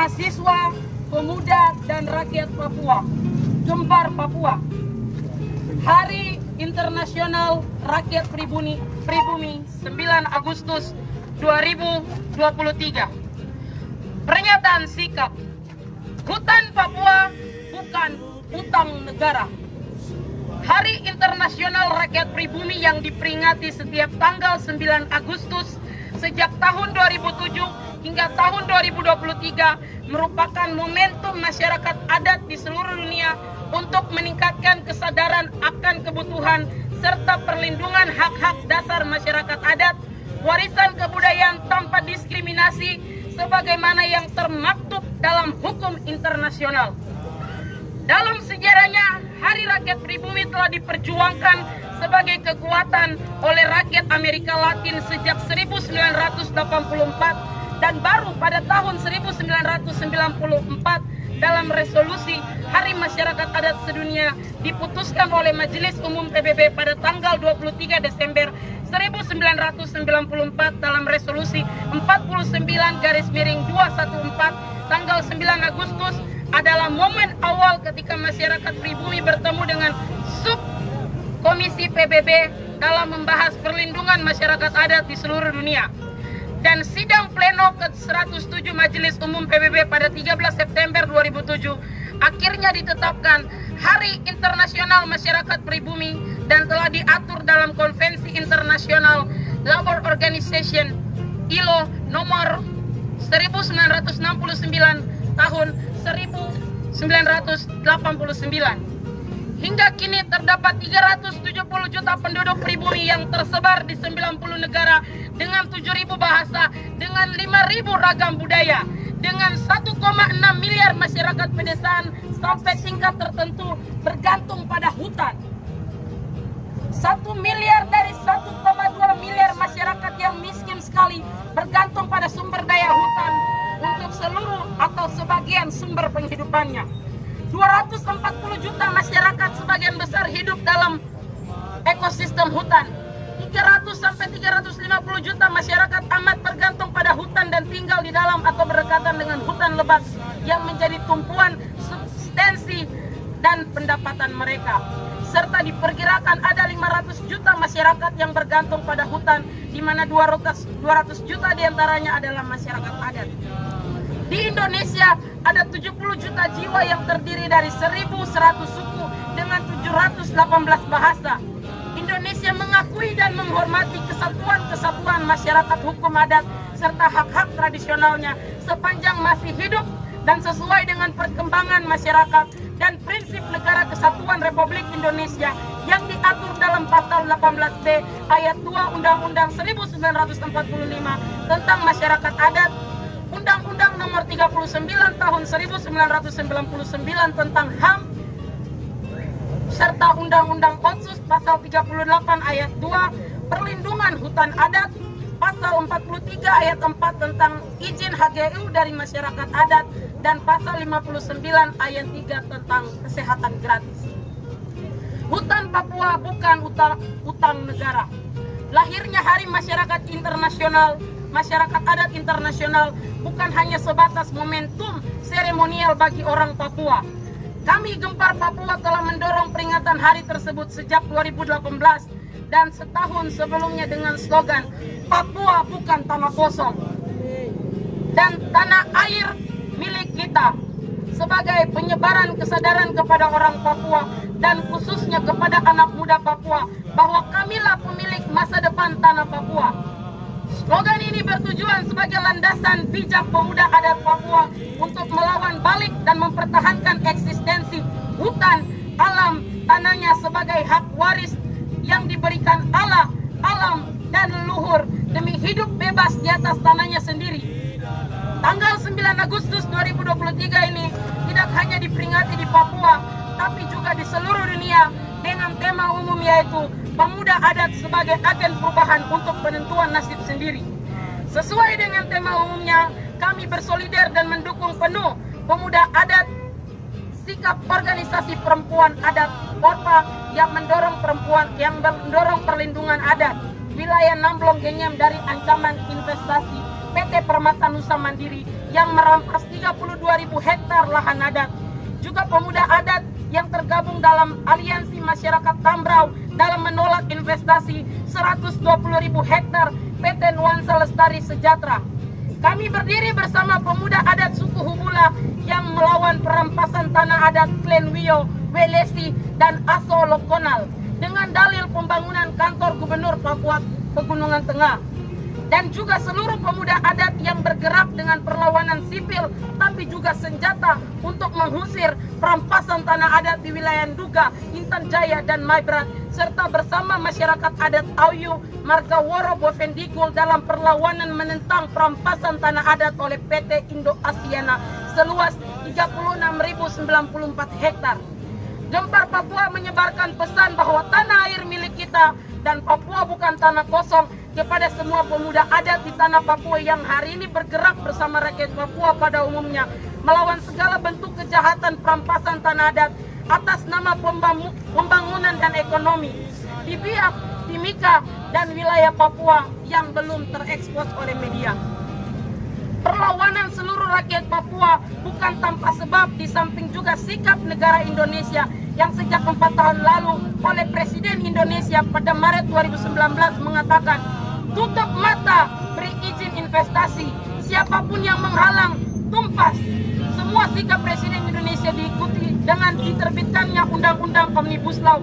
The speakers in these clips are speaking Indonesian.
mahasiswa, pemuda, dan rakyat Papua. Gempar Papua. Hari Internasional Rakyat Pribumi 9 Agustus 2023. Pernyataan sikap. Hutan Papua bukan utang negara. Hari Internasional Rakyat Pribumi yang diperingati setiap tanggal 9 Agustus sejak tahun 2007 hingga tahun 2023 merupakan momentum masyarakat adat di seluruh dunia untuk meningkatkan kesadaran akan kebutuhan serta perlindungan hak-hak dasar masyarakat adat, warisan kebudayaan tanpa diskriminasi sebagaimana yang termaktub dalam hukum internasional. Dalam sejarahnya, Hari Rakyat Pribumi telah diperjuangkan sebagai kekuatan oleh rakyat Amerika Latin sejak 1984 dan baru pada tahun 1994 dalam resolusi Hari Masyarakat Adat Sedunia diputuskan oleh Majelis Umum PBB pada tanggal 23 Desember 1994 dalam resolusi 49/214 tanggal 9 Agustus adalah momen awal ketika masyarakat pribumi bertemu dengan subkomisi PBB dalam membahas perlindungan masyarakat adat di seluruh dunia. Dan sidang pleno ke-107 Majelis Umum PBB pada 13 September 2007 akhirnya ditetapkan Hari Internasional Masyarakat Pribumi dan telah diatur dalam Konvensi Internasional Labor Organization ILO nomor 1969 tahun 1989. Hingga kini terdapat 370 juta penduduk pribumi yang tersebar di 90 negara dengan 7.000 bahasa, dengan 5.000 ragam budaya, dengan 1,6 miliar masyarakat pedesaan sampai tingkat tertentu bergantung pada hutan. 1 miliar dari 1,2 miliar masyarakat yang miskin sekali bergantung pada sumber daya hutan untuk seluruh atau sebagian sumber penghidupannya. 240 juta masyarakat sebagian besar hidup dalam ekosistem hutan. 300 sampai 350 juta masyarakat amat bergantung pada hutan dan tinggal di dalam atau berdekatan dengan hutan lebat yang menjadi tumpuan substansi dan pendapatan mereka. Serta diperkirakan ada 500 juta masyarakat yang bergantung pada hutan, di mana 200 juta diantaranya adalah masyarakat adat. Di Indonesia ada 70 juta jiwa yang terdiri dari 1.100 suku dengan 718 bahasa. Indonesia mengakui dan menghormati kesatuan-kesatuan masyarakat hukum adat serta hak-hak tradisionalnya sepanjang masih hidup dan sesuai dengan perkembangan masyarakat dan prinsip negara kesatuan Republik Indonesia yang diatur dalam pasal 18B ayat 2 Undang-Undang 1945 tentang masyarakat adat, Undang-Undang nomor 39 tahun 1999 tentang HAM, serta Undang-Undang Otsus pasal 38 ayat 2 perlindungan hutan adat, pasal 43 ayat 4 tentang izin HGU dari masyarakat adat, dan pasal 59 ayat 3 tentang kesehatan gratis. Hutan Papua bukan utang negara. Lahirnya Hari Masyarakat Internasional, Masyarakat Adat Internasional bukan hanya sebatas momentum seremonial bagi orang Papua. Kami Gempar Papua telah mendorong peringatan hari tersebut sejak 2018 dan setahun sebelumnya dengan slogan Papua bukan tanah kosong dan tanah air milik kita, sebagai penyebaran kesadaran kepada orang Papua dan khususnya kepada anak muda Papua bahwa kamilah pemilik masa depan tanah Papua. Slogan ini bertujuan sebagai landasan bijak pemuda adat Papua untuk melawan balik dan mempertahankan eksistensi hutan, alam, tanahnya sebagai hak waris yang diberikan Allah, alam, dan leluhur demi hidup bebas di atas tanahnya sendiri. Tanggal 9 Agustus 2023 ini tidak hanya diperingati di Papua, tapi juga di seluruh dunia dengan tema umum yaitu pemuda adat sebagai agen perubahan untuk penentuan nasib sendiri. Sesuai dengan tema umumnya, kami bersolidar dan mendukung penuh pemuda adat, sikap organisasi perempuan adat PORPA yang mendorong perlindungan adat, wilayah Namblong Genyam dari ancaman investasi PT Permata Nusa Mandiri yang merampas 32.000 hektar lahan adat. Juga pemuda adat yang tergabung dalam Aliansi Masyarakat Tambrau dalam menolak investasi 120.000 hektar PT Nuansa Lestari Sejahtera. Kami berdiri bersama pemuda adat suku Hubula yang melawan perampasan tanah adat Klen Wio, Welesi, dan Aso Lokonal dengan dalil pembangunan kantor Gubernur Papua Pegunungan Tengah. Dan juga seluruh pemuda adat yang bergerak dengan perlawanan sipil tapi juga senjata untuk mengusir perampasan tanah adat di wilayah Nduga, Intan Jaya, dan Maibrat, serta bersama masyarakat adat Auyu, Margaworo, Bovendigul dalam perlawanan menentang perampasan tanah adat oleh PT Indo Asiana seluas 36.094 hektar. Gempar Papua menyebarkan pesan bahwa tanah air milik kita dan Papua bukan tanah kosong kepada semua pemuda adat di tanah Papua yang hari ini bergerak bersama rakyat Papua pada umumnya melawan segala bentuk kejahatan perampasan tanah adat atas nama pembangunan dan ekonomi di Biak, Timika, dan wilayah Papua yang belum terekspos oleh media. Perlawanan seluruh rakyat Papua bukan tanpa sebab, di samping juga sikap negara Indonesia yang sejak 4 tahun lalu oleh Presiden Indonesia pada Maret 2019 mengatakan tutup mata, beri izin investasi, siapapun yang menghalang, tumpas. Semua sikap Presiden Indonesia diikuti dengan diterbitkannya Undang-Undang Omnibus Law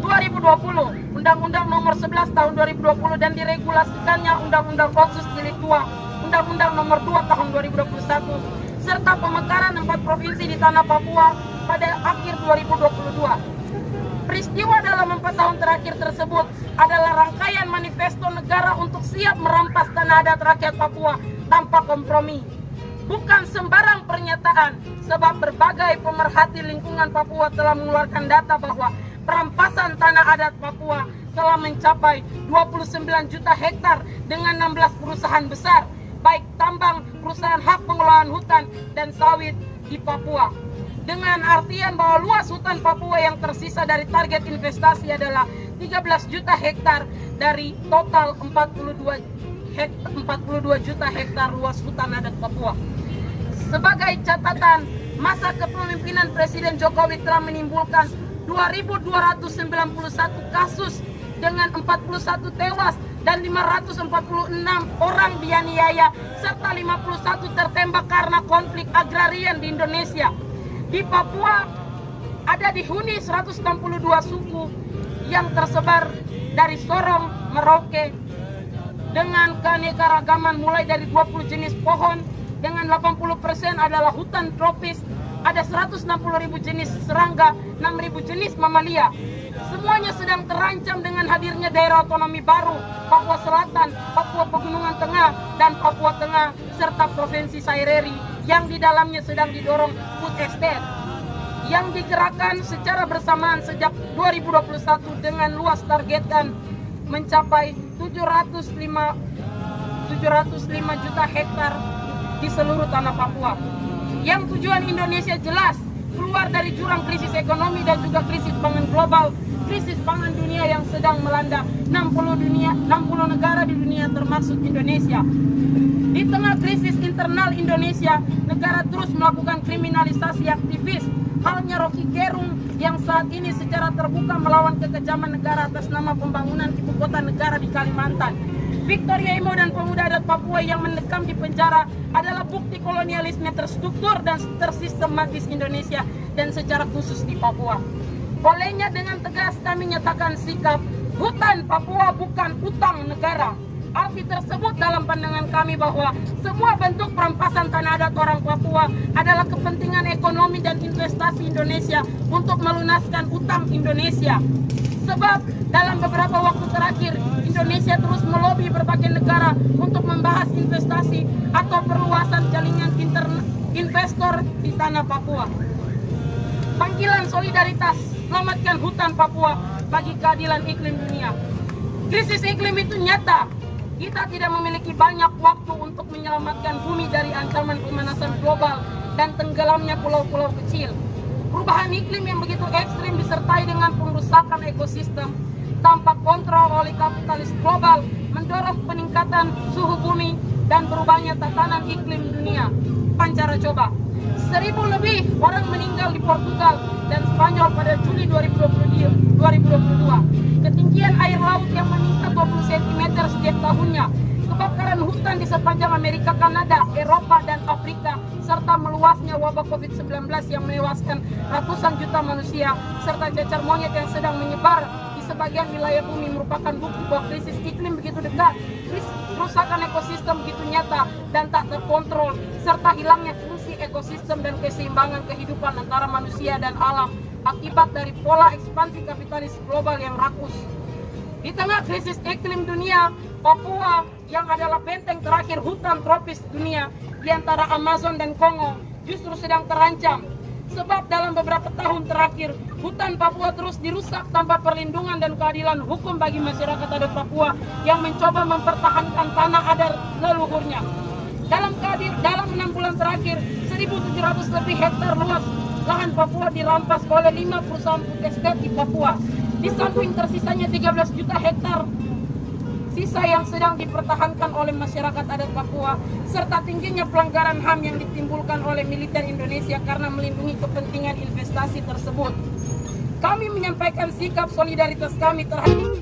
2020, Undang-Undang Nomor 11 Tahun 2020, dan diregulasikannya Undang-Undang Otsus Jilid 2, Undang-Undang Nomor 2 Tahun 2021, serta pemekaran 4 provinsi di tanah Papua pada akhir 2022. Peristiwa dalam 4 tahun terakhir tersebut adalah rangkaian manifesto negara untuk siap merampas tanah adat rakyat Papua tanpa kompromi. Bukan sembarang pernyataan, sebab berbagai pemerhati lingkungan Papua telah mengeluarkan data bahwa perampasan tanah adat Papua telah mencapai 29 juta hektar dengan 16 perusahaan besar, baik tambang, perusahaan hak pengelolaan hutan, dan sawit di Papua. Dengan artian bahwa luas hutan Papua yang tersisa dari target investasi adalah 13 juta hektar dari total 42 juta hektar luas hutan adat Papua. Sebagai catatan, masa kepemimpinan Presiden Jokowi telah menimbulkan 2.291 kasus dengan 41 tewas dan 546 orang dianiaya serta 51 tertembak karena konflik agrarian di Indonesia. Di Papua ada dihuni 162 suku yang tersebar dari Sorong, Merauke dengan keanekaragaman mulai dari 20 jenis pohon dengan 80% adalah hutan tropis, ada 160.000 jenis serangga, 6.000 jenis mamalia. Semuanya sedang terancam dengan hadirnya daerah otonomi baru Papua Selatan, Papua Pegunungan Tengah, dan Papua Tengah, serta Provinsi Saireri yang di dalamnya sedang didorong food estate yang digerakkan secara bersamaan sejak 2021 dengan luas targetan mencapai 705 juta hektar di seluruh tanah Papua. Yang tujuan Indonesia jelas, keluar dari jurang krisis ekonomi dan juga krisis pangan global, krisis pangan dunia yang sedang melanda 60 negara di dunia termasuk Indonesia. Di tengah krisis internal Indonesia, negara terus melakukan kriminalisasi aktivis. Halnya Rocky Gerung yang saat ini secara terbuka melawan kekejaman negara atas nama pembangunan ibu kota negara di Kalimantan. Victoria Imo dan pemuda adat Papua yang mendekam di penjara adalah bukti kolonialisme terstruktur dan tersistematis Indonesia dan secara khusus di Papua. Olehnya dengan tegas kami nyatakan sikap hutan Papua bukan utang negara. Arti tersebut dalam pandangan kami bahwa semua bentuk perampasan tanah adat orang Papua adalah kepentingan ekonomi dan investasi Indonesia untuk melunaskan utang Indonesia. Sebab dalam beberapa waktu terakhir Indonesia terus melobi berbagai negara untuk membahas investasi atau perluasan jaringan investor di tanah Papua. Panggilan solidaritas, selamatkan hutan Papua bagi keadilan iklim dunia. Krisis iklim itu nyata. Kita tidak memiliki banyak waktu untuk menyelamatkan bumi dari ancaman pemanasan global dan tenggelamnya pulau-pulau kecil. Perubahan iklim yang begitu ekstrim disertai dengan pengrusakan ekosistem tanpa kontrol oleh kapitalis global mendorong peningkatan suhu bumi dan berubahnya tatanan iklim dunia. Pancara coba. 1.000 lebih orang meninggal di Portugal dan Spanyol pada Juli 2022. Ketinggian air laut yang meningkat 20 cm setiap tahunnya. Kebakaran hutan di sepanjang Amerika, Kanada, Eropa, dan Afrika, serta meluasnya wabah COVID-19 yang menewaskan ratusan juta manusia, serta cacar monyet yang sedang menyebar di sebagian wilayah bumi merupakan bukti bahwa krisis iklim begitu dekat, kerusakan ekosistem begitu nyata dan tak terkontrol, serta hilangnya fungsi ekosistem dan keseimbangan kehidupan antara manusia dan alam akibat dari pola ekspansi kapitalis global yang rakus. Di tengah krisis iklim dunia, Papua yang adalah benteng terakhir hutan tropis dunia di antara Amazon dan Kongo justru sedang terancam. Sebab dalam beberapa tahun terakhir, hutan Papua terus dirusak tanpa perlindungan dan keadilan hukum bagi masyarakat adat Papua yang mencoba mempertahankan tanah adat leluhurnya. Dalam 6 bulan terakhir, 1.700 lebih hektar luas lahan Papua dirampas oleh 5 perusahaan food estate di Papua. Di samping tersisanya 13 juta hektar sisa yang sedang dipertahankan oleh masyarakat adat Papua, serta tingginya pelanggaran HAM yang ditimbulkan oleh militer Indonesia karena melindungi kepentingan investasi tersebut. Kami menyampaikan sikap solidaritas kami terhadap